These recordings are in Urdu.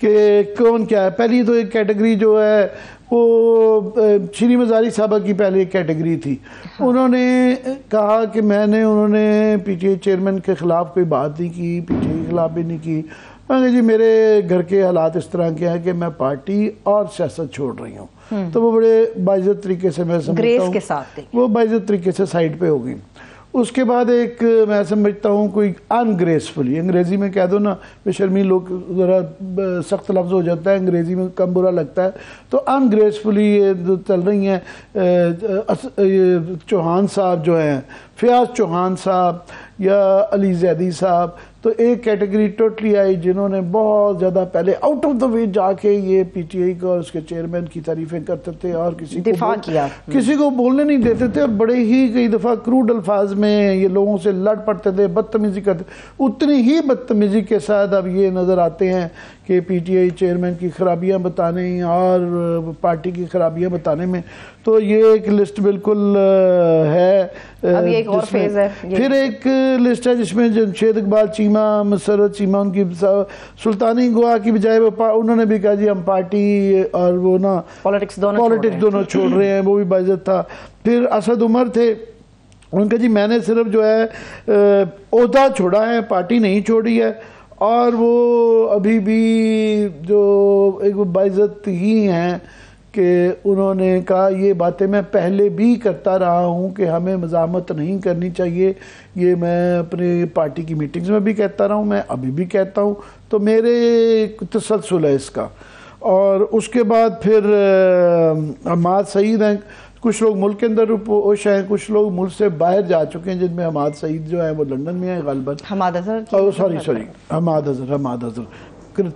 کہ کون کیا ہے. پہلی تو ایک کیٹیگری جو ہے وہ شیریں مزاری صاحبہ کی پہلے ایک کیٹیگری تھی. انہوں نے کہا کہ انہوں نے پی ٹی آئی چیئرمین کے خلاف کوئی بات نہیں کی, پی ٹی آئی کے خلاف بھی نہیں کی. میں نے جی میرے گھر کے حالات اس طرح کے ہیں کہ میں پارٹی اور سیاست چھوڑ رہی ہوں. تو وہ بڑے باعزت طریقے سے میں سمجھتا ہوں وہ باعزت طریقے سے سائڈ پہ ہو گئی. اس کے بعد ایک میں سمجھتا ہوں کوئی انگریسفلی, انگریزی میں کہہ دو نا, بے شرمی لوگ ذرا سخت لفظ ہو جاتا ہے, انگریزی میں کم برا لگتا ہے, تو انگریسفلی یہ چل رہی ہیں. چوہان صاحب جو ہیں, فیاض چوہان صاحب یا علی زیدی صاحب, تو ایک کیٹیگری ٹوٹلی آئی جنہوں نے بہت زیادہ پہلے آؤٹ آف دا وے جا کے یہ پی ٹی آئی کو اور اس کے چیئرمین کی تعریفیں کرتے تھے اور کسی کو بولنے نہیں دیتے تھے, اور بڑے ہی کئی دفعہ کروڈ الفاظ میں یہ لوگوں سے لڑ پڑتے تھے, بدتمیزی کرتے. اتنی ہی بدتمیزی کے ساتھ اب یہ نظر آتے ہیں کہ پی ٹی آئی چیئرمین کی خرابیاں بتانے اور پارٹی کی خرابیاں بتانے میں. تو یہ ایک لسٹ بالکل ہے. ابھی ایک اور فیز ہے. پھر ایک لسٹ ہے جس میں جمشید اقبال چیمہ, مسرت چیمہ, ان کی سلطانی گوا کی بجائے انہوں نے بھی کہا جی ہم پارٹی اور وہ نا پالیٹکس دونوں چھوڑ رہے ہیں, وہ بھی باعزت تھا. پھر اسد عمر تھے, ان کا جی میں نے صرف جو ہے عہدہ چھوڑا ہے, پارٹی نہیں چھوڑی ہے, اور وہ ابھی بھی جو ایک باعزت ہی ہیں کہ انہوں نے کہا یہ باتیں میں پہلے بھی کرتا رہا ہوں کہ ہمیں مزاحمت نہیں کرنی چاہیے, یہ میں اپنے پارٹی کی میٹنگز میں بھی کہتا رہا ہوں, میں ابھی بھی کہتا ہوں. تو میرے تسلسل ہے اس کا. اور اس کے بعد پھر حماد سعید ہیں. کچھ لوگ ملک کے اندر رپوش ہیں, کچھ لوگ ملک سے باہر جا چکے ہیں, جن میں حماد سعید جو ہیں وہ لندن میں ہیں غالباً. Hammad Azhar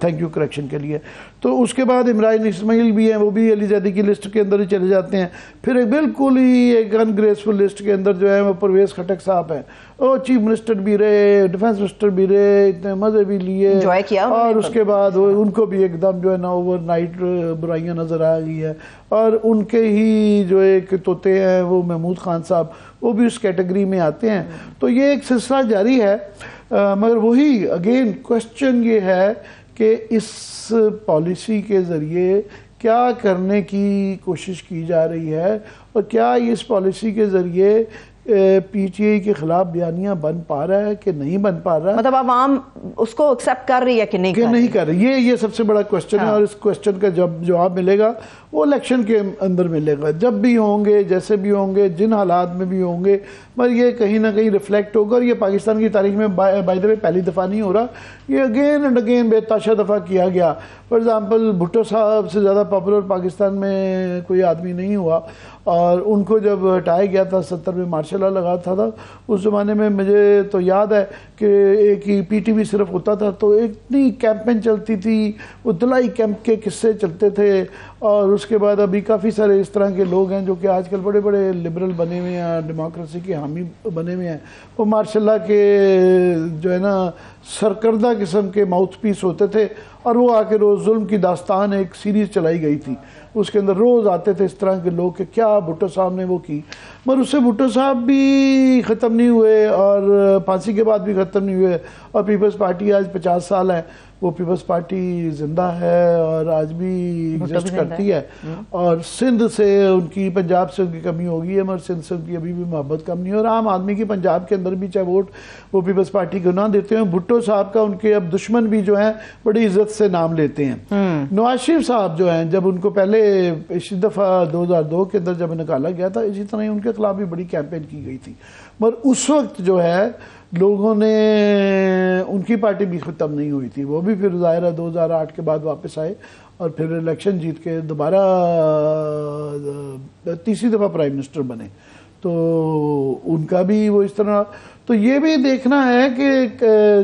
thank you correction کے لیے. تو اس کے بعد عمران اسماعیل بھی ہیں, وہ بھی علی زیدی کی لسٹ کے اندر ہی چلے جاتے ہیں. پھر ایک بالکل ہی ایک انگریسفل لسٹ کے اندر جو ہے وہ پرویز خٹک صاحب ہیں. وہ چیف منسٹر بھی رہے, ڈیفنس منسٹر بھی رہے, اتنے مزے بھی لیے, اور اس کے بعد ان کو بھی ایک دم جو ہے نا اوور نائٹ برائیاں نظر آ گئی ہے. اور ان کے ہی جو ایک طوطے ہیں وہ محمود خان صاحب, وہ بھی اس کیٹیگری میں آتے ہیں. تو یہ ایک سلسلہ جاری ہے. مگر وہی اگین کوشچن یہ ہے کہ اس پالیسی کے ذریعے کیا کرنے کی کوشش کی جا رہی ہے, اور کیا اس پالیسی کے ذریعے پی ٹی آئی کے خلاف بیانیاں بن پا رہا ہے کہ نہیں بن پا رہا ہے. مطلب عوام اس کو ایکسیپٹ کر رہی ہے کہ نہیں کر رہی. یہ سب سے بڑا کوشچن ہے, اور اس کوشچن کا جواب ملے گا وہ الیکشن کے اندر ملے گا, جب بھی ہوں گے, جیسے بھی ہوں گے, جن حالات میں بھی ہوں گے. مگر یہ کہیں نہ کہیں ریفلیکٹ ہوگا, اور یہ پاکستان کی تاریخ میں بائی دا وے پہلی دفعہ نہیں ہو رہا, یہ اگین اینڈ اگین بے تاشا دفعہ کیا گیا. فار ایگزامپل بھٹو صاحب سے زیادہ پاپولر پاکستان میں کوئی آدمی نہیں ہوا, اور ان کو جب ہٹایا گیا تھا 70 میں مارشل لا لگا تھا, اس زمانے میں مجھے تو یاد ہے کہ ایک ہی پی ٹی وی صرف ہوتا تھا, تو اتنی کیمپین چلتی تھی, وہ دلائی کیمپ کے قصے چلتے تھے. اور اس کے بعد ابھی کافی سارے اس طرح کے لوگ ہیں جو کہ آج کل بڑے بڑے لبرل بنے ہوئے ہیں, ڈیموکریسی کے حامی بنے ہوئے ہیں. وہ ماشاء اللہ کے جو ہے نا سرکردہ قسم کے ماؤتھ پیس ہوتے تھے, اور وہ آ کے روز ظلم کی داستان ایک سیریز چلائی گئی تھی, اس کے اندر روز آتے تھے اس طرح کے لوگ کہ کیا بھٹو صاحب نے وہ کی. مگر اس سے بھٹو صاحب بھی ختم نہیں ہوئے, اور پھانسی کے بعد بھی ختم نہیں ہوئے, اور پیپلز پارٹی آج 50 سال ہے, وہ پیپلز پارٹی زندہ ہے اور آج بھی ایگزسٹ کرتی ہے. اور سندھ سے ان کی, پنجاب سے ان کی کمی ہوگی ہے, مگر سندھ سے ان کی ابھی بھی محبت کم نہیں ہے. اور عام آدمی کی پنجاب کے اندر بھی چاہے ووٹ وہ پیپلز پارٹی کو نہ دیتے ہیں, بھٹو صاحب کا ان کے اب دشمن بھی جو ہیں بڑی عزت سے نام لیتے ہیں. نواز شریف صاحب جو ہیں, جب ان کو پہلے اسی دفعہ 2002 کے اندر جب نکالا گیا تھا, اسی طرح ان کے خلاف بھی بڑی کیمپین کی گئی تھی. مگر اس وقت جو ہے لوگوں نے, ان کی پارٹی بھی ختم نہیں ہوئی تھی, وہ بھی پھر ظاہرہ 2008 کے بعد واپس آئے, اور پھر الیکشن جیت کے دوبارہ تیسری دفعہ پرائم منسٹر بنے. تو ان کا بھی وہ اس طرح. تو یہ بھی دیکھنا ہے کہ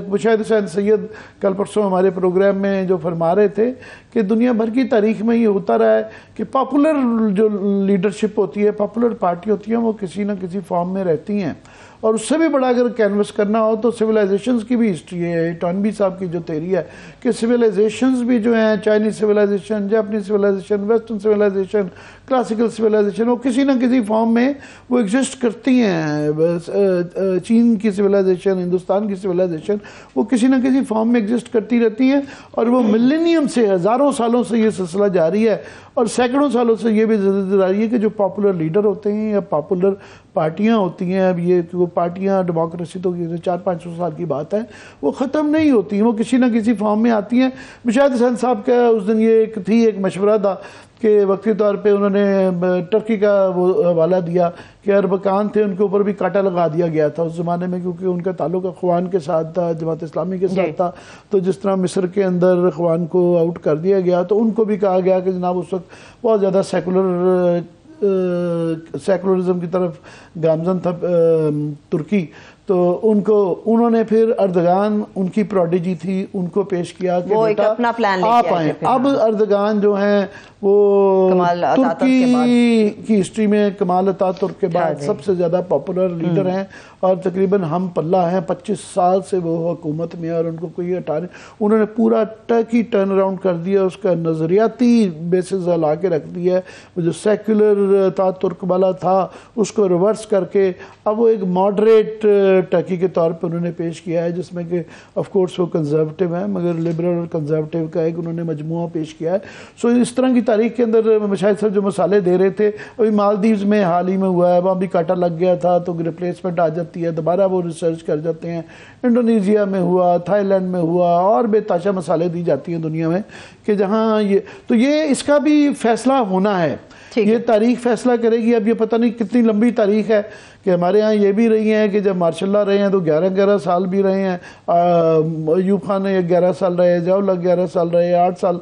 مشاہد حسین سید کل پرسوں ہمارے پروگرام میں جو فرما رہے تھے کہ دنیا بھر کی تاریخ میں یہ ہوتا رہا ہے کہ پاپولر جو لیڈرشپ ہوتی ہے, پاپولر پارٹی ہوتی ہے, وہ کسی نہ کسی فارم میں رہتی ہیں, اور اس سے بھی بڑا اگر کینوس کرنا ہو تو سویلائزیشنز کی بھی ہسٹری ہے. ٹانبی صاحب کی جو تھیوری ہے کہ سویلائزیشنز بھی جو ہیں, Chinese civilization, Japanese civilization, western civilization, classical civilization, وہ کسی نہ کسی فارم میں وہ ایگزسٹ کرتی ہیں. چین کی سویلائزیشن, ہندوستان کی سویلائزیشن, وہ کسی نہ کسی فارم میں ایگزسٹ کرتی رہتی ہیں, اور وہ ملینیم سے, ہزاروں سالوں سے یہ سلسلہ جاری ہے, اور سینکڑوں سالوں سے یہ بھی جاری ہے کہ جو پاپولر لیڈر ہوتے ہیں یا پاپولر پارٹیاں ہوتی ہیں, اب یہ وہ پارٹیاں ڈیموکریسی تو 400-500 سال کی بات ہے, وہ ختم نہیں ہوتی ہیں, وہ کسی نہ کسی فارم میں آتی ہیں. مشاہد حسین صاحب کا اس دن یہ ایک مشورہ تھا کہ وقتی طور پہ انہوں نے ٹرکی کا وہ حوالہ دیا کہ اربکان تھے, ان کے اوپر بھی کانٹا لگا دیا گیا تھا اس زمانے میں, کیونکہ ان کا تعلق اخوان کے ساتھ تھا, جماعت اسلامی کے ساتھ تھا. تو جس طرح مصر کے اندر اخوان کو آؤٹ کر دیا گیا, تو ان کو بھی کہا گیا کہ جناب اس وقت بہت زیادہ سیکولرزم کی طرف گامزن تھا ترکی, تو انہوں نے پھر اردگان, ان کی پروڈیجی تھی, ان کو پیش کیا کہ بیٹا آپ آئیں. اب اردگان جو ہیں وہ ترکی کی ہسٹری میں کمال اتا ترک کے بعد سب سے زیادہ پاپولر لیڈر ہیں, اور تقریباً ہم پلہ ہیں. 25 سال سے وہ حکومت میں, اور ان کو کوئی انہوں نے پورا ٹرکی ٹرن اراؤنڈ کر دیا, اس کا نظریاتی بیسز لا کے رکھ دیا ہے. وہ جو سیکولر اتا ترک والا تھا اس کو ریورس کر کے اب وہ ایک ماڈریٹ ٹرکی کے طور پہ انہوں نے پیش کیا ہے, جس میں کہ آف کورس وہ کنزرویٹو ہیں, مگر لبرل اور کنزرویٹو کا ایک انہوں نے مجموعہ پیش کیا ہے. سو اس طرح کی تاریخ کے اندر مشاہد صاحب جو مسالے دے رہے تھے, ابھی مالدیوز میں حال ہی میں ہوا ہے, وہاں بھی کانٹا لگ گیا تھا تو ریپلیسمنٹ آ جاتی ہے, دوبارہ وہ ریسرچ کر جاتے ہیں. انڈونیزیا میں ہوا, تھائی لینڈ میں ہوا, اور بے تاشا مسالے دی جاتی ہیں دنیا میں کہ جہاں یہ اس کا بھی فیصلہ ہونا ہے. یہ تاریخ فیصلہ کرے گی. اب یہ پتہ نہیں کتنی لمبی تاریخ ہے کہ ہمارے ہاں یہ بھی رہی ہیں کہ جب مارشاء اللہ رہے ہیں تو 11 سال بھی رہے ہیں, ایوب خان نے 11 سال رہے, ضیاء اللہ 11 سال رہے, 8 سال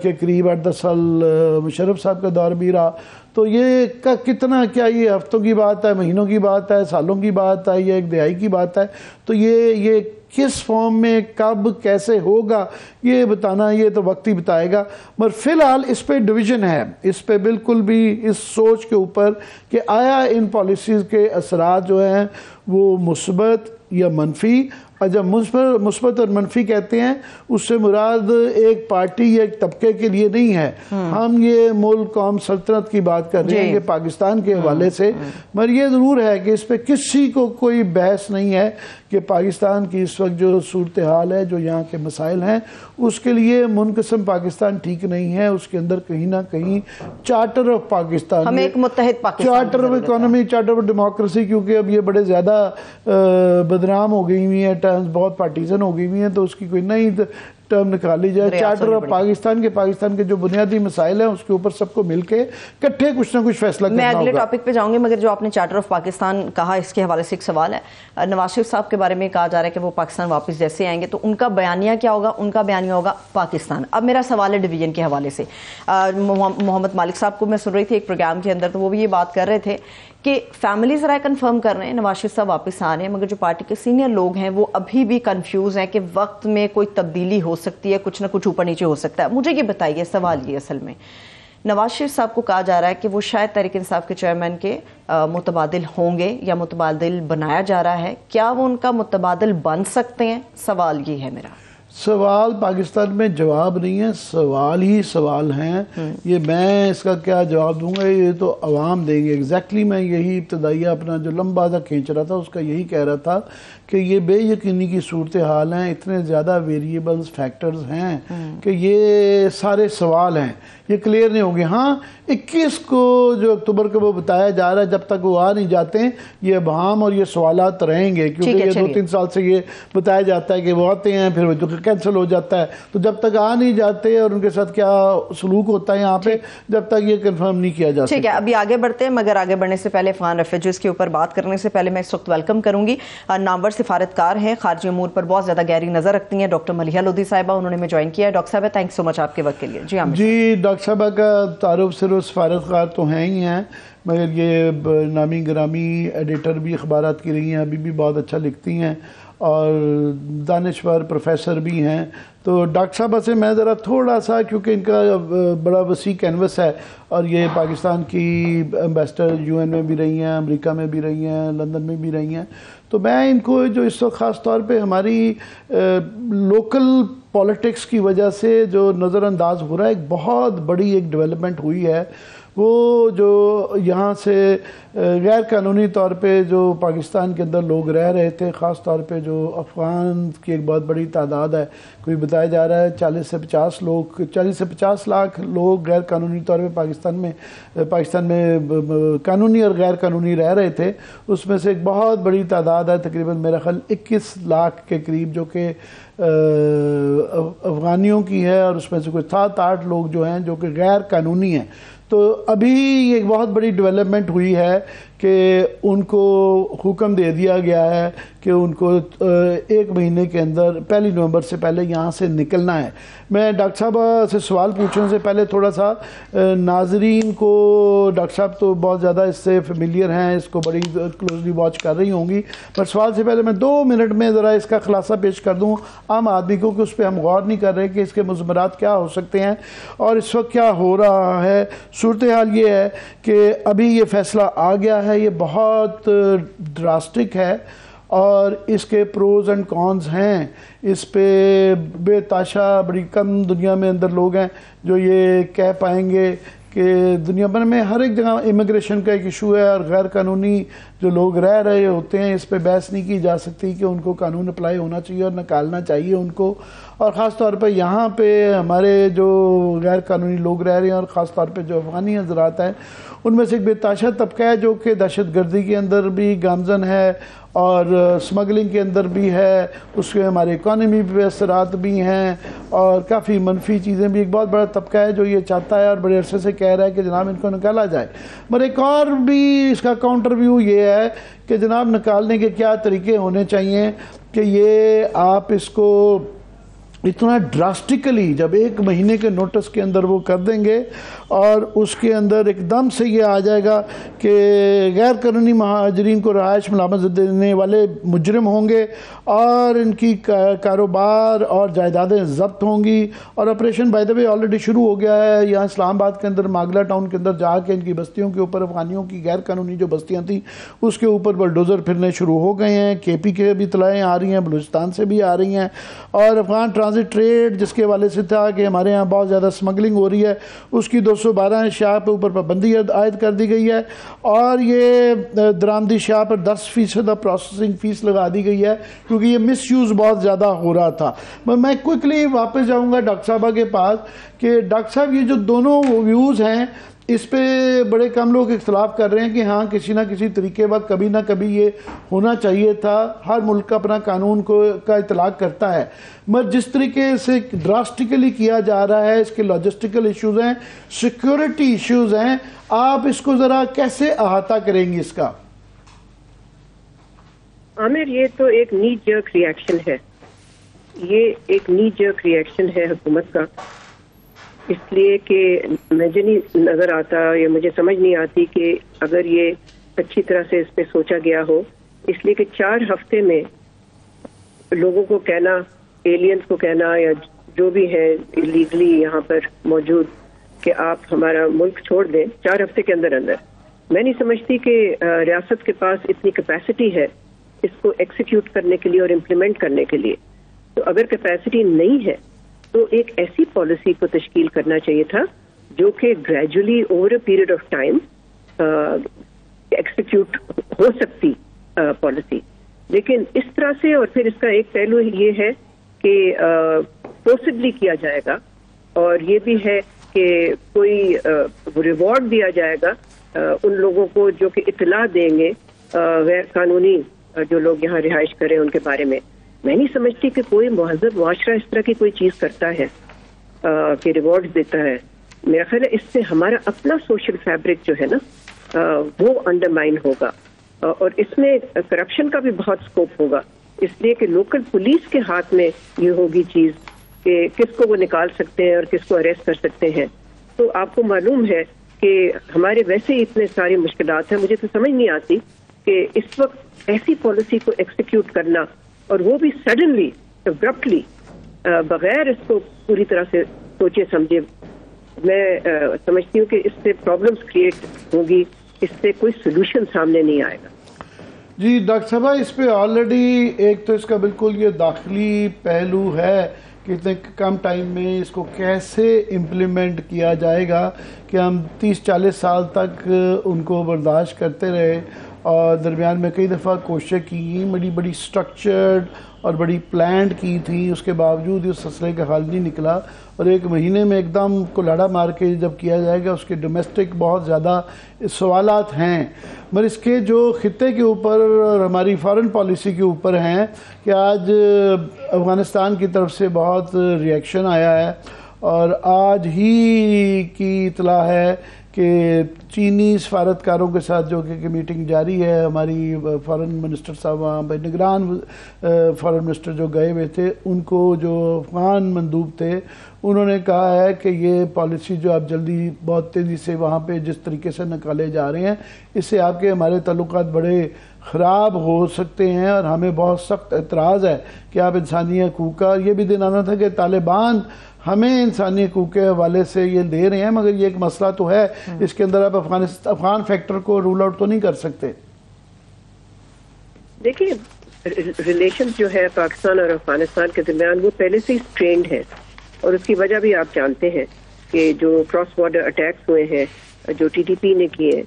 کے قریب 8-10 سال مشرف صاحب کا دور بھی رہا. تو یہ کتنا, کیا یہ ہفتوں کی بات ہے, مہینوں کی بات ہے, سالوں کی بات ہے, یا ایک دہائی کی بات ہے؟ تو یہ کس فارم میں کب کیسے ہوگا یہ بتانا, یہ تو وقت ہی بتائے گا. مگر فی الحال اس پہ ڈویژن ہے, اس پہ بالکل بھی اس سوچ کے اوپر کہ آیا ان پالیسیز کے اثرات جو ہیں وہ مثبت یا منفی. اور جب مثبت اور منفی کہتے ہیں اس سے مراد ایک پارٹی یا ایک طبقے کے لیے نہیں ہے, ہم یہ ملک قوم سلطنت کی بات کر رہے ہیں کہ پاکستان کے حوالے سے. مگر یہ ضرور ہے کہ اس پہ کسی کو کوئی بحث نہیں ہے کہ پاکستان کی اس وقت جو صورتحال ہے, جو یہاں کے مسائل ہیں, اس کے لیے منقسم پاکستان ٹھیک نہیں ہے. اس کے اندر کہیں نہ کہیں چارٹر آف پاکستان, ہمیں ایک متحد Pakistan, charter of economy, charter of democracy, کیونکہ اب یہ بڑے زیادہ بدنام ہو گئی ہوئی ہیں, ٹرمز بہت پارٹیزن ہو گئی ہوئی ہیں, تو اس کی کوئی نئی ٹرم نکالی جائے. چارٹر آف پاکستان کے جو بنیادی مسائل ہیں اس کے اوپر سب کو مل کے کٹھے کچھ نہ کچھ فیصلہ کرنا ہوگا. میں اگلے ٹاپک پہ جاؤں گی, مگر جو آپ نے چارٹر آف پاکستان کہا اس کے حوالے سے ایک سوال ہے. نواز شریف صاحب کے بارے میں کہا جا رہا ہے کہ وہ پاکستان واپس جیسے آئیں گے تو ان کا بیانیہ کیا ہوگا؟ ان کا بیانیہ ہوگا پاکستان. اب میرا سوال ہے ڈویژن کے حوالے سے. محمد مالک صاحب کو میں سن رہی تھی ایک پروگرام کے اندر, تو وہ بھی یہ بات کر رہے تھے کہ فیملیز رائے کنفرم کر رہے ہیں, نواز شریف صاحب واپس آ رہے ہیں, مگر جو پارٹی کے سینئر لوگ ہیں وہ ابھی بھی کنفیوز ہیں کہ وقت میں کوئی تبدیلی ہو سکتی ہے, کچھ نہ کچھ اوپر نیچے ہو سکتا ہے. مجھے یہ بتائیے, سوال یہ اصل میں نواز شریف صاحب کو کہا جا رہا ہے کہ وہ شاید تحریک انصاف کے چیئرمین کے متبادل ہوں گے یا متبادل بنایا جا رہا ہے, کیا وہ ان کا متبادل بن سکتے ہیں؟ سوال یہ ہے میرا. سوال پاکستان میں جواب نہیں ہے, سوال ہی سوال ہیں. یہ میں اس کا کیا جواب دوں گا, یہ تو عوام دیں گے. ایگزیکٹلی میں یہی ابتدائیہ اپنا جو لمبا سا کھینچ رہا تھا اس کا یہی کہہ رہا تھا کہ یہ بے یقینی کی صورتحال ہیں, اتنے زیادہ ویریبلز فیکٹرز ہیں کہ یہ سارے سوال ہیں, یہ کلیئر نہیں ہوں گے. ہاں 21 کو جو اکتوبر کو وہ بتایا جا رہا ہے, جب تک وہ آ نہیں جاتے یہ ابہام اور یہ سوالات رہیں گے, کیونکہ یہ 2-3 سال سے یہ بتایا جاتا ہے کہ وہ آتے ہیں پھر وہ کینسل ہو جاتا ہے. تو جب تک آ نہیں جاتے اور ان کے ساتھ کیا سلوک ہوتا ہے یہاں پہ, جب تک یہ کنفرم نہیں کیا جاتا. ٹھیک ہے, ابھی آگے بڑھتے ہیں, مگر آگے بڑھنے سے پہلے افغان ریفیوجیز کے اوپر بات کرنے سے پہلے میں اس وقت ویلکم کروں گی نامور سفارتکار ہیں, خارجی امور پر بہت زیادہ گہری نظر رکھتی ہیں, ڈاکٹر ملیحہ لودھی صاحبہ, انہوں نے ہمیں جوائن کیا ہے. ڈاکٹر صاحبہ تھینک سو مچ آپ کے وقت کے لیے. جی ڈاکٹر صاحبہ کا تعارف صرف سفارتکار تو ہیں ہی ہیں, مگر یہ نامی گرامی ایڈیٹر بھی اخبارات کی رہی ہیں، ابھی بھی بہت اچھا لکھتی ہیں اور دانشور پروفیسر بھی ہیں. تو ڈاکٹر صاحبہ سے میں ذرا تھوڑا سا، کیونکہ ان کا بڑا وسیع کینوس ہے اور یہ پاکستان کی ایمبیسڈر UN میں بھی رہی ہیں، امریکہ میں بھی رہی ہیں، لندن میں بھی رہی ہیں، تو میں ان کو جو اس وقت خاص طور پہ ہماری لوکل پولیٹکس کی وجہ سے جو نظر انداز ہو رہا ہے، ایک بہت بڑی ایک ڈیولپمنٹ ہوئی ہے، وہ جو یہاں سے غیر قانونی طور پہ جو پاکستان کے اندر لوگ رہ رہے تھے، خاص طور پہ جو افغان کی ایک بہت بڑی تعداد ہے، کوئی بتایا جا رہا ہے 40 سے 50 لاکھ لوگ غیر قانونی طور پہ پاکستان میں قانونی اور غیر قانونی رہ رہے تھے. اس میں سے ایک بہت بڑی تعداد ہے، تقریباً میرا خیال 21 لاکھ کے قریب، جو کہ افغانیوں کی ہے، اور اس میں سے کوئی 7-8 لوگ جو ہیں جو کہ غیر قانونی ہیں. تو ابھی ایک بہت بڑی ڈیولپمنٹ ہوئی ہے کہ ان کو حکم دے دیا گیا ہے کہ ان کو 1 مہینے کے اندر 1 نومبر سے پہلے یہاں سے نکلنا ہے. میں ڈاکٹر صاحب سے سوال پوچھنے سے پہلے تھوڑا سا ناظرین کو، ڈاکٹر صاحب تو بہت زیادہ اس سے فیملیئر ہیں، اس کو بڑی کلوزلی واچ کر رہی ہوں گی، پر سوال سے پہلے میں 2 منٹ میں ذرا اس کا خلاصہ پیش کر دوں عام آدمی کو، کہ اس پہ ہم غور نہیں کر رہے کہ اس کے مضمرات کیا ہو سکتے ہیں اور اس وقت کیا ہو رہا ہے. صورتحال یہ ہے کہ ابھی یہ فیصلہ آ گیا ہے، یہ بہت ڈراسٹک ہے اور اس کے پروز اینڈ کونز ہیں. اس پہ بے تاشا بڑی کم دنیا میں اندر لوگ ہیں جو یہ کہہ پائیں گے کہ دنیا بھر میں ہر ایک جگہ امیگریشن کا ایک ایشو ہے اور غیر قانونی جو لوگ رہ رہے ہوتے ہیں، اس پہ بحث نہیں کی جا سکتی کہ ان کو قانون اپلائی ہونا چاہیے اور نکالنا چاہیے ان کو. اور خاص طور پہ یہاں پہ ہمارے جو غیر قانونی لوگ رہ رہے ہیں اور خاص طور پہ جو افغانی حضرات ہیں، ان میں سے ایک بے تاشا طبقہ ہے جو کہ دہشت گردی کے اندر بھی گامزن ہے اور سمگلنگ کے اندر بھی ہے، اس کے ہمارے اکانومی پہ اثرات بھی ہیں اور کافی منفی چیزیں بھی. ایک بہت بڑا طبقہ ہے جو یہ چاہتا ہے اور بڑے عرصے سے کہہ رہا ہے کہ جناب ان کو نکالا جائے. مگر ایک اور بھی اس کا کاؤنٹر ویو یہ ہے کہ جناب نکالنے کے کیا طریقے ہونے چاہیے کہ یہ آپ اس کو اتنا ڈراسٹیکلی جب 1 مہینے کے نوٹس کے اندر وہ کر دیں گے اور اس کے اندر ایک دم سے یہ آ جائے گا کہ غیر قانونی مہاجرین کو رہائش ملامت دینے والے مجرم ہوں گے اور ان کی کاروبار اور جائیدادیں ضبط ہوں گی. اور operation by the way already شروع ہو گیا ہے یہاں اسلام آباد کے اندر، ماگلا ٹاؤن کے اندر جا کے ان کی بستیوں کے اوپر، افغانیوں کی غیر قانونی جو بستیاں تھیں اس کے اوپر بلڈوزر پھرنے شروع ہو گئے ہیں. KP کے بھی اطلاعیں آ رہی ہیں، بلوچستان سے بھی آ رہی ہیں. اور افغان ٹرانزٹ ٹریڈ جس کے حوالے سے تھا کہ ہمارے ہاں بہت زیادہ سمگلنگ ہو رہی ہے، اس کی 212 اشیاء پہ اوپر پابندی عائد کر دی گئی ہے اور یہ درآمدی اشیاء پر 10% پروسیسنگ فیس لگا دی گئی ہے کیونکہ یہ مس یوز بہت زیادہ ہو رہا تھا. میں کوئکلی واپس جاؤں گا ڈاکٹر صاحبہ کے پاس کہ ڈاکٹر صاحب یہ جو دونوں ویوز ہیں اس پہ بڑے کم لوگ اختلاف کر رہے ہیں کہ ہاں کسی نہ کسی طریقے وقت کبھی نہ کبھی یہ ہونا چاہیے تھا. ہر ملک اپنا قانون کا اطلاق کرتا ہے، مگر جس طریقے سے ڈراسٹیکلی کیا جا رہا ہے، اس کے لاجسٹیکل ایشوز ہیں، سیکیورٹی ایشوز ہیں، آپ اس کو ذرا کیسے احاطہ کریں گی اس کا؟ عامر، یہ تو ایک نی جرک ریئیکشن ہے، یہ ایک نی جرک ریئیکشن ہے حکومت کا، اس لیے کہ مجھے نہیں نظر آتا یا مجھے سمجھ نہیں آتی کہ اگر یہ اچھی طرح سے اس پہ سوچا گیا ہو. اس لیے کہ 4 ہفتے میں لوگوں کو کہنا، ایلینز کو کہنا یا جو بھی ہے لیگلی یہاں پر موجود کہ آپ ہمارا ملک چھوڑ دیں 4 ہفتے کے اندر اندر، میں نہیں سمجھتی کہ ریاست کے پاس اتنی کیپیسٹی ہے اس کو ایکسیکیوٹ کرنے کے لیے اور امپلیمنٹ کرنے کے لیے. تو اگر کیپیسٹی نہیں ہے تو ایک ایسی پالیسی کو تشکیل کرنا چاہیے تھا جو کہ gradually over a period of time execute ہو سکتی پالیسی. لیکن اس طرح سے، اور پھر اس کا ایک پہلو یہ ہے کہ فورسبلی کیا جائے گا اور یہ بھی ہے کہ کوئی ریوارڈ دیا جائے گا ان لوگوں کو جو کہ اطلاع دیں گے غیر قانونی جو لوگ یہاں رہائش کریں ان کے بارے میں. میں نہیں سمجھتی کہ کوئی مہذب معاشرہ اس طرح کی کوئی چیز کرتا ہے کہ ریوارڈ دیتا ہے. میرا خیال ہے اس سے ہمارا اپنا سوشل فیبرک جو ہے نا وہ انڈرمائن ہوگا اور اس میں کرپشن کا بھی بہت سکوپ ہوگا، اس لیے کہ لوکل پولیس کے ہاتھ میں یہ ہوگی چیز کہ کس کو وہ نکال سکتے ہیں اور کس کو اریسٹ کر سکتے ہیں. تو آپ کو معلوم ہے کہ ہمارے ویسے ہی اتنے ساری مشکلات ہیں. مجھے تو سمجھ نہیں آتی کہ اس وقت ایسی پالیسی کو ایکسیکیوٹ کرنا اور وہ بھی سڈنلی ابرپٹلی بغیر اس کو پوری طرح سے سوچے سمجھے. میں سمجھتی ہوں کہ اس سے پرابلمس کریٹ ہوگی, اس سے کوئی سولوشن سامنے نہیں آئے گا. جی ڈاکٹر صاحبہ, اس پہ آلریڈی ایک تو اس کا بالکل یہ داخلی پہلو ہے کہ اتنے کم ٹائم میں اس کو کیسے امپلیمنٹ کیا جائے گا کہ ہم 30-40 سال تک ان کو برداشت کرتے رہے, اور درمیان میں کئی دفعہ کوششیں کی, بڑی سٹرکچرڈ اور بڑی پلانڈ کی تھی, اس کے باوجود اس مسئلے کا حل نہیں نکلا. اور ایک مہینے میں ایک دم کلاڑا مار کے جب کیا جائے گا, اس کے ڈومیسٹک بہت زیادہ سوالات ہیں, مگر اس کے جو خطے کے اوپر اور ہماری فارن پالیسی کے اوپر ہیں کہ آج افغانستان کی طرف سے بہت ریئیکشن آیا ہے. اور آج ہی کی اطلاع ہے کہ چینی سفارتکاروں کے ساتھ جو کہ میٹنگ جاری ہے, ہماری فارن منسٹر صاحب وہاں پہ نگران فارن منسٹر جو گئے ہوئے تھے, ان کو جو افغان مندوب تھے انہوں نے کہا ہے کہ یہ پالیسی جو آپ جلدی بہت تیزی سے وہاں پہ جس طریقے سے نکالے جا رہے ہیں, اس سے آپ کے ہمارے تعلقات بڑے خراب ہو سکتے ہیں, اور ہمیں بہت سخت اعتراض ہے کہ آپ انسانی حقوق کا یہ بھی دن آنا تھا کہ طالبان ہمیں انسانی حقوق کے حوالے سے یہ دے رہے ہیں, مگر یہ ایک مسئلہ تو ہے, اس کے اندر آپ افغان فیکٹر کو رول آؤٹ تو نہیں کر سکتے. دیکھیں, ریلیشن جو ہے پاکستان اور افغانستان کے درمیان وہ پہلے سے ہی اسٹرینڈ ہے, اور اس کی وجہ بھی آپ جانتے ہیں کہ جو کراس بارڈر اٹیکس ہوئے ہیں جو ٹی ٹی پی نے کیے,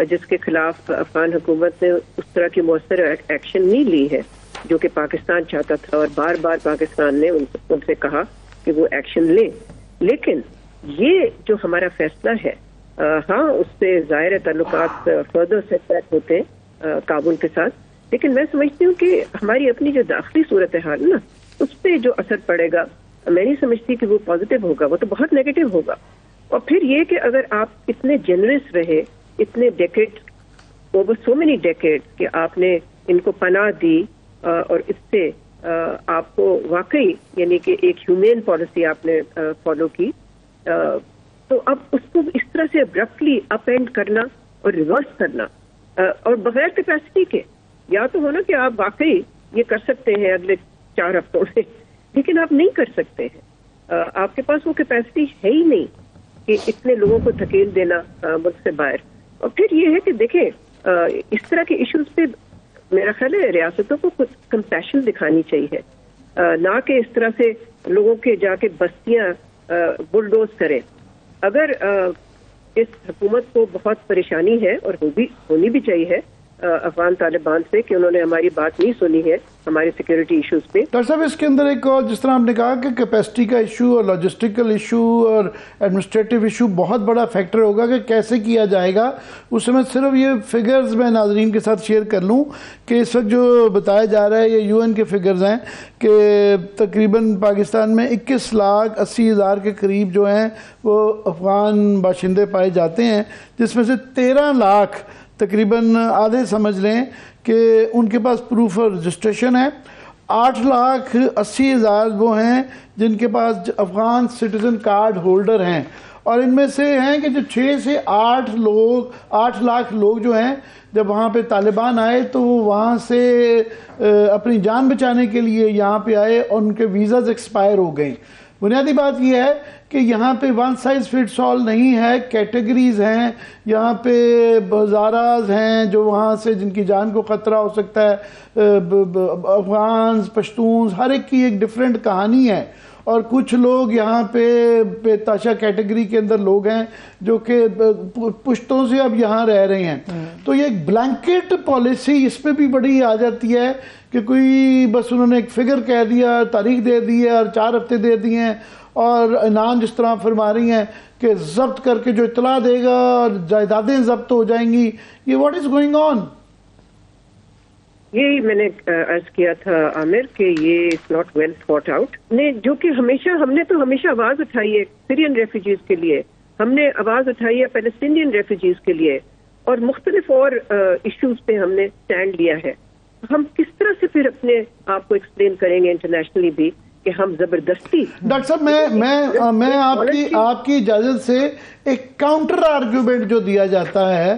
جس کے خلاف افغان حکومت نے اس طرح کی مؤثر ایکشن نہیں لی ہے جو کہ پاکستان چاہتا تھا, اور بار بار پاکستان نے ان سے کہا کہ وہ ایکشن لیں. لیکن یہ جو ہمارا فیصلہ ہے, ہاں اس سے ظاہر تعلقات فردر سیٹ بیک ہوتے ہیں کابل کے ساتھ, لیکن میں سمجھتی ہوں کہ ہماری اپنی جو داخلی صورتحال نا, اس پہ جو اثر پڑے گا میں نہیں سمجھتی کہ وہ پازیٹیو ہوگا, وہ تو بہت نیگیٹو ہوگا. اور پھر یہ کہ اگر آپ اتنے جنرس رہے اتنے decade, over so many decade, کہ آپ نے ان کو پناہ دی اور اس سے آپ کو واقعی یعنی کہ ایک ہیومین پالیسی آپ نے فالو کی, تو اب اس کو اس طرح سے ابرپٹلی اپ اینڈ کرنا اور ریورس کرنا, اور بغیر کیپیسٹی کے, یا تو ہونا کہ آپ واقعی یہ کر سکتے ہیں اگلے 4 ہفتوں میں, لیکن آپ نہیں کر سکتے ہیں, آپ کے پاس وہ کیپیسٹی ہے ہی نہیں کہ اتنے لوگوں کو دھکیل دینا ملک سے باہر. اور پھر یہ ہے کہ دیکھیں اس طرح کے ایشوز پہ میرا خیال ہے ریاستوں کو کچھ کمپیشن دکھانی چاہیے, نہ کہ اس طرح سے لوگوں کے جا کے بستیاں بلڈوز کریں. اگر اس حکومت کو بہت پریشانی ہے, اور ہونی بھی چاہیے افغان طالبان سے کہ انہوں نے ہماری بات نہیں سنی ہے ہمارے سیکیورٹی ایشوز پہ. ڈاکٹر صاحب, اس کے اندر ایک اور جس طرح آپ نے کہا کہ کیپیسٹی کا ایشو اور لاجسٹیکل ایشو اور ایڈمنسٹریٹو ایشو بہت بڑا فیکٹر ہوگا کہ کیسے کیا جائے گا. اس میں صرف یہ فگرز میں ناظرین کے ساتھ شیئر کر لوں کہ اس وقت جو بتایا جا رہا ہے یہ UN کے فگرز ہیں کہ تقریباً پاکستان میں 21,80,000 کے قریب جو ہیں وہ افغان باشندے پائے جاتے ہیں, جس میں سے 13 لاکھ تقریباً آدھے سمجھ لیں کہ ان کے پاس پروف آف رجسٹریشن ہے. 8,80,000 وہ ہیں جن کے پاس افغان سٹیزن کارڈ ہولڈر ہیں, اور ان میں سے ہیں کہ جو 6 سے 8 لاکھ لوگ جو ہیں جب وہاں پہ طالبان آئے تو وہ وہاں سے اپنی جان بچانے کے لیے یہاں پہ آئے اور ان کے ویزاز ایکسپائر ہو گئیں. بنیادی بات یہ ہے کہ یہاں پہ ون سائز فٹس آل نہیں ہے, کیٹیگریز ہیں, یہاں پہ ہزاراز ہیں جو وہاں سے جن کی جان کو خطرہ ہو سکتا ہے, افغانز, پشتونز, ہر ایک کی ایک ڈیفرنٹ کہانی ہے. اور کچھ لوگ یہاں پہ تاشا کیٹیگری کے اندر لوگ ہیں جو کہ پشتوں سے اب یہاں رہ رہے ہیں. تو یہ ایک بلینکٹ پالیسی اس پہ بھی بڑی آ جاتی ہے کہ کوئی بس انہوں نے ایک فگر کہہ دیا, تاریخ دے دی ہے اور 4 ہفتے دے دیے ہیں, اور عنان جس طرح فرما رہی ہیں کہ ضبط کر کے جو اطلاع دے گا اور جائیدادیں ضبط ہو جائیں گی. یہ واٹ از گوئنگ آن؟ یہی میں نے عرض کیا تھا عامر کہ یہ is not well thought out, نے جو کہ ہم نے تو ہمیشہ آواز اٹھائی ہے سیرین ریفیوجیز کے لیے, ہم نے آواز اٹھائی ہے پیلسٹینین ریفیوجیز کے لیے, اور مختلف اور ایشوز پہ ہم نے سٹینڈ لیا ہے. ہم کس طرح سے پھر اپنے آپ کو ایکسپلین کریں گے انٹرنیشنلی بھی کہ ہم زبردستی. ڈاکٹر صاحب میں آپ کی اجازت سے ایک کاؤنٹر آرگیومنٹ جو دیا جاتا ہے،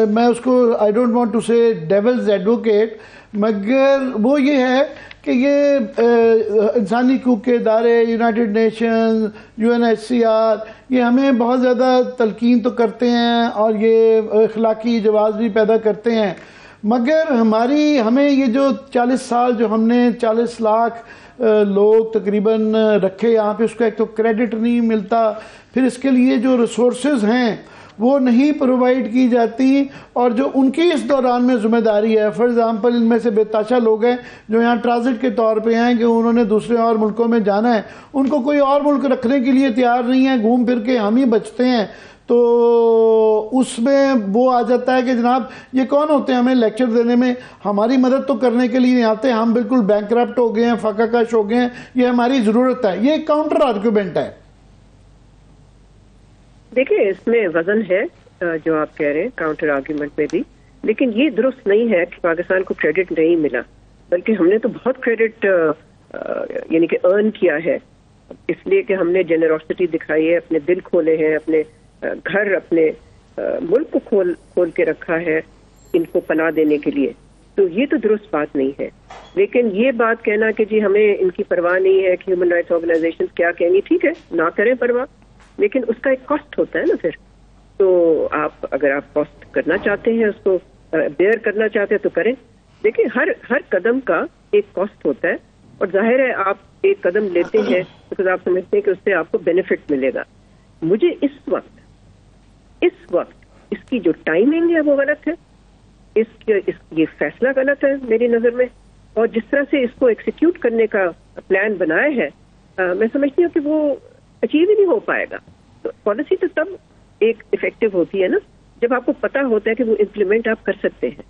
میں اس کو آئی ڈونٹ وانٹ ٹو سے ڈیولز ایڈوکیٹ، مگر وہ یہ ہے کہ یہ انسانی حقوق کے ادارے، یونائٹڈ نیشن، UNHCR، یہ ہمیں بہت زیادہ تلقین تو کرتے ہیں اور یہ اخلاقی جواز بھی پیدا کرتے ہیں، مگر ہمیں یہ جو 40 سال جو ہم نے 40 لاکھ لوگ تقریباً رکھے یہاں پہ، اس کا ایک تو کریڈٹ نہیں ملتا، پھر اس کے لیے جو ریسورسز ہیں وہ نہیں پرووائڈ کی جاتی، اور جو ان کی اس دوران میں ذمہ داری ہے، فار ایگزامپل ان میں سے بے تاشا لوگ ہیں جو یہاں ٹرانزٹ کے طور پہ ہیں کہ انہوں نے دوسرے اور ملکوں میں جانا ہے، ان کو کوئی اور ملک رکھنے کے لیے تیار نہیں ہے، گھوم پھر کے ہم ہی بچتے ہیں، تو اس میں وہ آ جاتا ہے کہ جناب یہ کون ہوتے ہیں ہمیں لیکچر دینے میں، ہماری مدد تو کرنے کے لیے نہیں آتے، ہم بالکل بینکرپٹ ہو گئے ہیں، فاقہ کش ہو گئے ہیں، یہ ہماری ضرورت ہے. یہ کاؤنٹر آرگومنٹ ہے. دیکھیں اس میں وزن ہے جو آپ کہہ رہے ہیں کاؤنٹر آرگیومنٹ میں بھی، لیکن یہ درست نہیں ہے کہ پاکستان کو کریڈٹ نہیں ملا، بلکہ ہم نے تو بہت کریڈٹ یعنی کہ ارن کیا ہے، اس لیے کہ ہم نے جنروسٹی دکھائی ہے، اپنے دل کھولے ہیں، اپنے گھر، اپنے ملک کو کھول کے رکھا ہے ان کو پناہ دینے کے لیے. تو یہ تو درست بات نہیں ہے. لیکن یہ بات کہنا کہ جی ہمیں ان کی پرواہ نہیں ہے کہ ہیومن رائٹس آرگنائزیشن کیا کہیں گی، ٹھیک ہے نہ کریں پرواہ، لیکن اس کا ایک کاسٹ ہوتا ہے نا پھر. تو اگر آپ کاسٹ کرنا چاہتے ہیں، اس کو بیئر کرنا چاہتے ہیں تو کریں. دیکھیں ہر قدم کا ایک کاسٹ ہوتا ہے، اور ظاہر ہے آپ ایک قدم لیتے ہیں تو آپ سمجھتے ہیں کہ اس سے آپ کو بینیفٹ ملے گا. مجھے اس وقت اس کی جو ٹائمنگ ہے وہ غلط ہے، یہ فیصلہ غلط ہے میری نظر میں، اور جس طرح سے اس کو ایکسیکیوٹ کرنے کا پلان بنایا ہے، میں سمجھتی ہوں کہ وہ اچیو ہی نہیں ہو پائے گا. تو پالیسی تو تب ایک افیکٹو ہوتی ہے نا جب آپ کو پتا ہوتا ہے کہ وہ امپلیمنٹ آپ کر سکتے ہیں.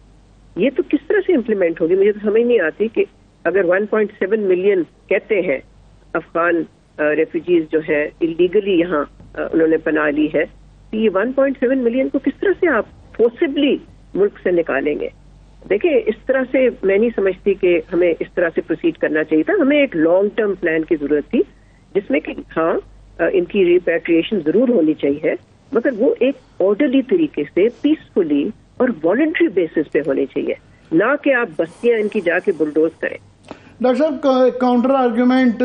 یہ تو کس طرح سے امپلیمنٹ ہوگی مجھے تو سمجھ نہیں آتی کہ اگر 1.7 ملین کہتے ہیں افغان ریفیوجیز جو ہے اللیگلی یہاں انہوں نے پناہ لی ہے، تو یہ 1.7 ملین کو کس طرح سے آپ فورسبلی ملک سے نکالیں گے؟ دیکھیں اس طرح سے میں نہیں سمجھتی کہ ہمیں اس طرح سے پروسیڈ کرنا چاہیے تھا. ہمیں ایک لانگ ٹرم پلان کی ضرورت تھی جس میں کہ ہاں ان کی ریپیٹریشن ضرور ہونی چاہیے، مگر وہ ایک آرڈرلی طریقے سے پیسفلی اور والنٹری بیسس پہ ہونی چاہیے، نہ کہ آپ بستیاں ان کی جا کے بلڈوز کریں. ڈاکٹر صاحب کاؤنٹر آرگیومنٹ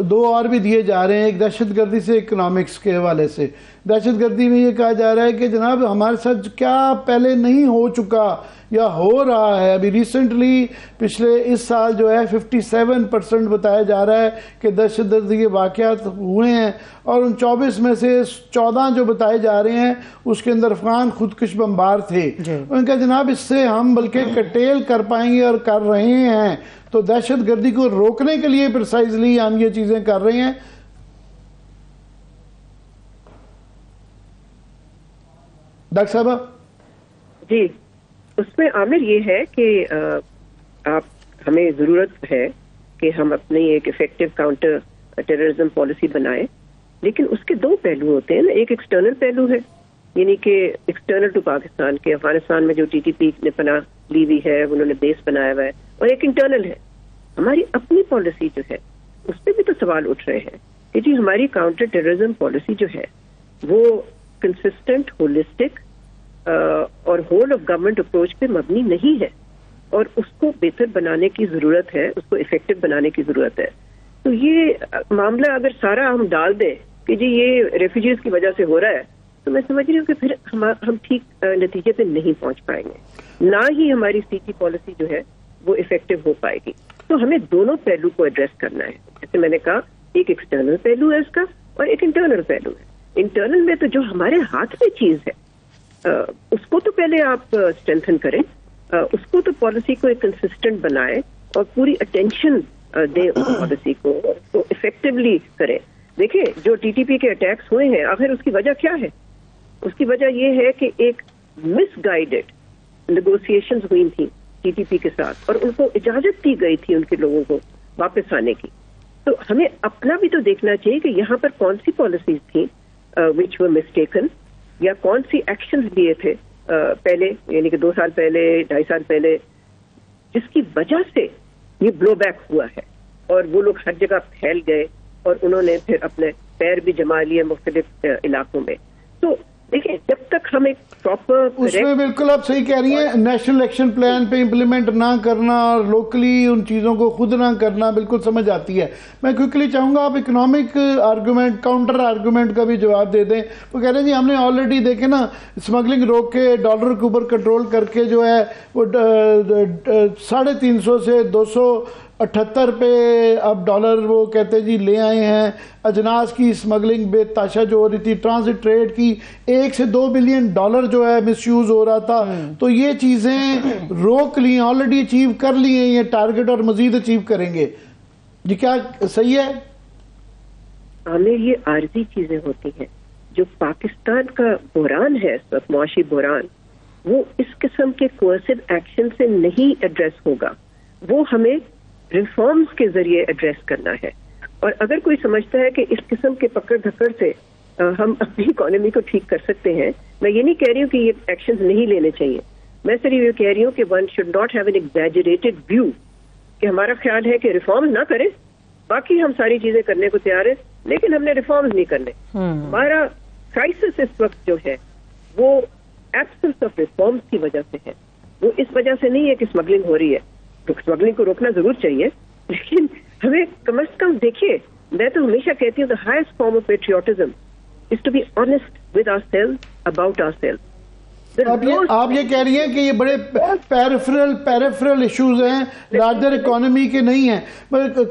دو اور بھی دیے جا رہے ہیں، ایک دہشت گردی سے، اکنامکس کے حوالے سے. دہشت گردی میں یہ کہا جا رہا ہے کہ جناب ہمارے ساتھ کیا پہلے نہیں ہو چکا یا ہو رہا ہے. ابھی ریسنٹلی پچھلے اس سال جو ہے 57% بتایا جا رہا ہے کہ دہشت گردی کے واقعات ہوئے ہیں، اور ان 24 میں سے 14 جو بتائے جا رہے ہیں اس کے اندر افغان خودکش بمبار تھے. ان کا جناب اس سے ہم بلکہ کٹیل کر پائیں گے اور کر رہے ہیں. تو دہشت گردی کو روکنے کے لیے پرسائزلی ہم یہ چیزیں کر رہے ہیں. ڈاکٹر صاحبہ جی، اس میں عامر یہ ہے کہ ہمیں ضرورت ہے کہ ہم اپنی ایک افیکٹو کاؤنٹر ٹیررزم پالیسی بنائیں، لیکن اس کے دو پہلو ہوتے ہیں نا. ایک ایکسٹرنل پہلو ہے، یعنی کہ ایکسٹرنل ٹو پاکستان کے افغانستان میں جو TTP نے پناہ لی ہوئی ہے، انہوں نے بیس بنایا ہوا ہے، اور ایک انٹرنل ہے ہماری اپنی پالیسی جو ہے. اس پہ بھی تو سوال اٹھ رہے ہیں کہ جی ہماری کاؤنٹر ٹیررزم پالیسی جو ہے وہ کنسسٹنٹ، ہولسٹک اور ہول آف گورنمنٹ اپروچ پہ مبنی نہیں ہے، اور اس کو بہتر بنانے کی ضرورت ہے، اس کو افیکٹو بنانے کی ضرورت ہے. تو یہ معاملہ اگر سارا ہم ڈال دیں کہ جی یہ ریفیوجیز کی وجہ سے ہو رہا ہے، تو میں سمجھ رہی ہوں کہ پھر ہم ٹھیک نتیجے پہ نہیں پہنچ پائیں گے، نہ ہی ہماری CT پالیسی جو ہے وہ افیکٹو ہو پائے گی. تو ہمیں دونوں پہلو کو ایڈریس کرنا ہے. جیسے میں نے کہا ایک ایکسٹرنل پہلو ہے اس کا اور ایک انٹرنل پہلو ہے. انٹرنل میں تو جو ہمارے ہاتھ میں چیز ہے اس کو تو پہلے آپ اسٹرینتھن کریں، اس کو تو پالیسی کو ایک کنسسٹنٹ بنائیں اور پوری اٹینشن دیں اس پالیسی کو، اس کو افیکٹولی کریں. دیکھیں جو TTP کے اٹیکس ہوئے ہیں آخر اس کی وجہ کیا ہے؟ اس کی وجہ یہ ہے کہ ایک مس گائیڈڈ نیگوسیشنز ہوئی تھیں TTP کے ساتھ، اور ان کو اجازت دی گئی تھی ان کے لوگوں کو واپس آنے کی. تو ہمیں اپنا بھی تو دیکھنا چاہیے کہ یہاں پر کون سی پالیسیز تھیں وچ ور مسٹیکن، یا کون سی ایکشنز لیے تھے پہلے، یعنی کہ 2 سال پہلے، 2.5 سال پہلے، جس کی وجہ سے یہ بلو بیک ہوا ہے. اور وہ لوگ ہر جگہ پھیل گئے اور انہوں نے پھر اپنے پیر بھی جما لیے مختلف علاقوں میں. تو دیکھیں جب تک ہم ایک پراپر اس میں بالکل آپ صحیح کہہ رہی ہیں, نیشنل ایکشن پلان پہ امپلیمنٹ نہ کرنا اور لوکلی ان چیزوں کو خود نہ کرنا بالکل سمجھ آتی ہے. میں کوئکلی چاہوں گا آپ اکنامک آرگومنٹ, کاؤنٹر آرگومنٹ کا بھی جواب دے دیں. وہ کہہ رہے ہیں جی ہم نے آلریڈی دیکھے نا اسمگلنگ روک کے ڈالر کے اوپر کنٹرول کر کے جو ہے وہ 350 سے 278 پہ اب ڈالر وہ کہتے جی لے آئے ہیں. اجناس کی اسمگلنگ بے تاشا جو ہو رہی تھی, ٹرانزٹ ٹریڈ کی 1 سے 2 بلین ڈالر جو ہے مس یوز ہو رہا تھا. تو یہ چیزیں روک لی, آلریڈی اچیو کر لی ہیں یہ ٹارگٹ اور مزید اچیو کریں گے. جی کیا صحیح ہے؟ ہمیں یہ عارضی چیزیں ہوتی ہیں. جو پاکستان کا بحران ہے اس وقت, معاشی بحران, وہ اس قسم کے کوئرسو ایکشن سے نہیں ایڈریس ہوگا. وہ ہمیں ریفارمز کے ذریعے ایڈریس کرنا ہے. اور اگر کوئی سمجھتا ہے کہ اس قسم کے پکڑ دھکڑ سے ہم اپنی اکانومی کو ٹھیک کر سکتے ہیں, میں یہ نہیں کہہ رہی ہوں کہ یہ ایکشنز نہیں لینے چاہیے. میں صرف یہ کہہ رہی ہوں کہ one should not have an exaggerated view کہ ہمارا خیال ہے کہ ریفارمز نہ کریں, باقی ہم ساری چیزیں کرنے کو تیار ہیں لیکن ہم نے ریفارمز نہیں کرنے. ہمارا کرائسس اس وقت جو ہے وہ ایبسنس آف ریفارمز کی وجہ سے ہے. وہ اس وجہ سے نہیں ہے کہ اسمگلنگ ہو رہی ہے. اسمگلنگ کو روکنا ضرور چاہیے لیکن ہمیں کم از کم دیکھیے, میں تو ہمیشہ کہتی ہوں the highest form of patriotism is to be honest with ourselves about ourselves. آپ یہ کہہ رہی ہیں کہ یہ بڑے پیریفرل ایشوز ہیں, لارجر اکانومی کے نہیں ہیں.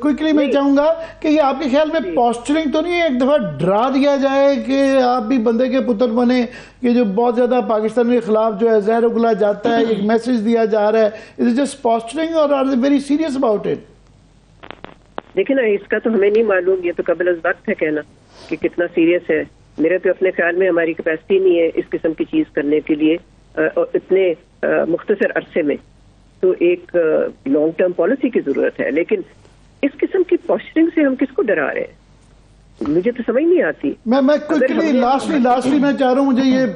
کوئکلی میں چاہوں گا کہ یہ آپ کے خیال میں پوسچرنگ تو نہیں ہے, ایک دفعہ ڈرا دیا جائے کہ آپ بھی بندے کے پتر بنے, کہ جو بہت زیادہ پاکستان کے خلاف جو ہے زہر اگلا جاتا ہے, ایک میسج دیا جا رہا ہے, از اٹ جسٹ پوسچرنگ اور are they very serious about it? دیکھیں نا, اس کا تو ہمیں نہیں معلوم, یہ تو قبل از وقت ہے کہنا کہ کتنا سیریس ہے. میرے تو اپنے خیال میں ہماری کیپیسٹی نہیں ہے اس قسم کی چیز کرنے کے لیے اور اتنے مختصر عرصے میں. تو ایک لانگ ٹرم پالیسی کی ضرورت ہے. لیکن اس قسم کی پوسچرنگ سے ہم کس کو ڈرا رہے ہیں, مجھے تو سمجھ نہیں آتی. میں کوئکلی لاسٹلی میں چاہ رہا ہوں, مجھے یہ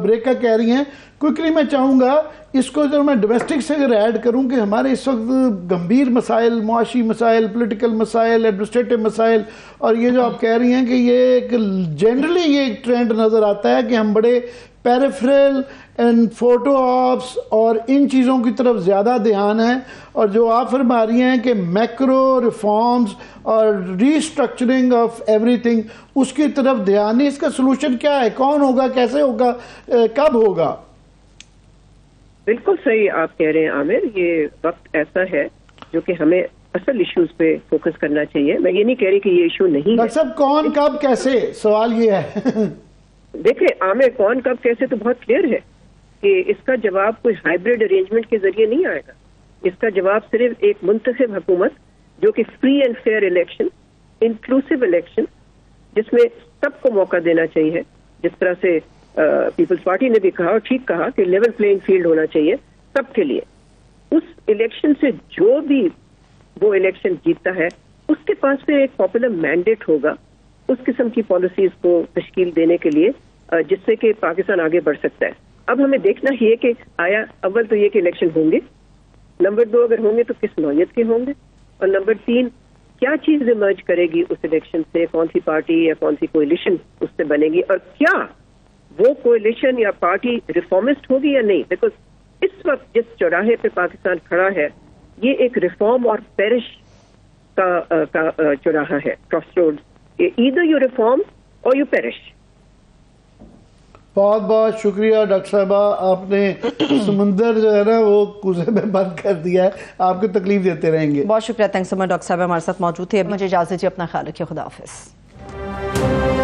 بریکا کہہ رہی ہیں, کوئکلی میں چاہوں گا اس کو جو میں ڈومیسٹک سے اگر ایڈ کروں کہ ہمارے اس وقت گمبھیر مسائل, معاشی مسائل, پولیٹیکل مسائل, ایڈمنسٹریٹو مسائل, اور یہ جو آپ کہہ رہی ہیں کہ یہ ایک جنرلی یہ ایک ٹرینڈ نظر آتا ہے کہ ہم بڑے پیریفرل اینڈ فوٹو آپس اور ان چیزوں کی طرف زیادہ دھیان ہے, اور جو آپ فرما رہی ہیں کہ میکرو ریفارمز اور ری اسٹرکچرنگ آف ایوری تھنگ اس کی طرف دھیان نہیں. اس کا سلوشن کیا ہے, کون ہوگا, کیسے ہوگا, کب ہوگا؟ بالکل صحیح آپ کہہ رہے ہیں عامر, یہ وقت ایسا ہے جو کہ ہمیں اصل ایشوز پہ فوکس کرنا چاہیے. میں یہ نہیں کہہ رہی کہ یہ ایشو نہیں ہے. ڈاکٹر صاحب کون کب کیسے, سوال یہ ہے. دیکھیں عامر, کون کب کیسے تو بہت کلیئر ہے کہ اس کا جواب کوئی ہائبرڈ ارینجمنٹ کے ذریعے نہیں آئے گا. اس کا جواب صرف ایک منتخب حکومت جو کہ free and fair election, inclusive election, جس میں سب کو موقع دینا چاہیے, جس طرح سے پیپلز پارٹی نے بھی کہا اور ٹھیک کہا کہ لیول پلینگ فیلڈ ہونا چاہیے سب کے لیے. اس الیکشن سے جو بھی وہ الیکشن جیتتا ہے اس کے پاس پھر ایک پاپولر مینڈیٹ ہوگا اس قسم کی پالیسیز کو تشکیل دینے کے لیے جس سے کہ پاکستان آگے بڑھ سکتا ہے. اب ہمیں دیکھنا ہی ہے کہ آیا اول تو یہ کہ الیکشن ہوں گے, نمبر 2 اگر ہوں گے تو کس نوعیت کے ہوں گے, اور نمبر 3 کیا چیز ایمرج کرے گی اس الیکشن سے, کون سی پارٹی یا کون سی کوئلیشن اس سے بنے گی, اور کیا وہ کوئلیشن یا پارٹی ریفارمسٹ ہوگی یا نہیں. بیکاز اس وقت جس چوراہے پہ پاکستان کھڑا ہے یہ ایک ریفارم اور پیرش کا چوراہا ہے, cross road. Either you reform اور یو پیرش. بہت بہت شکریہ ڈاکٹر صاحبہ, آپ نے سمندر جو ہے نا وہ کوزے میں بند کر دیا ہے, آپ کو تکلیف دیتے رہیں گے. بہت شکریہ, تھینکس سو مچ. ڈاکٹر صاحبہ ہمارے ساتھ موجود تھے. مجھے اجازت دیجیے, اپنا خیال رکھیے, خدا حافظ.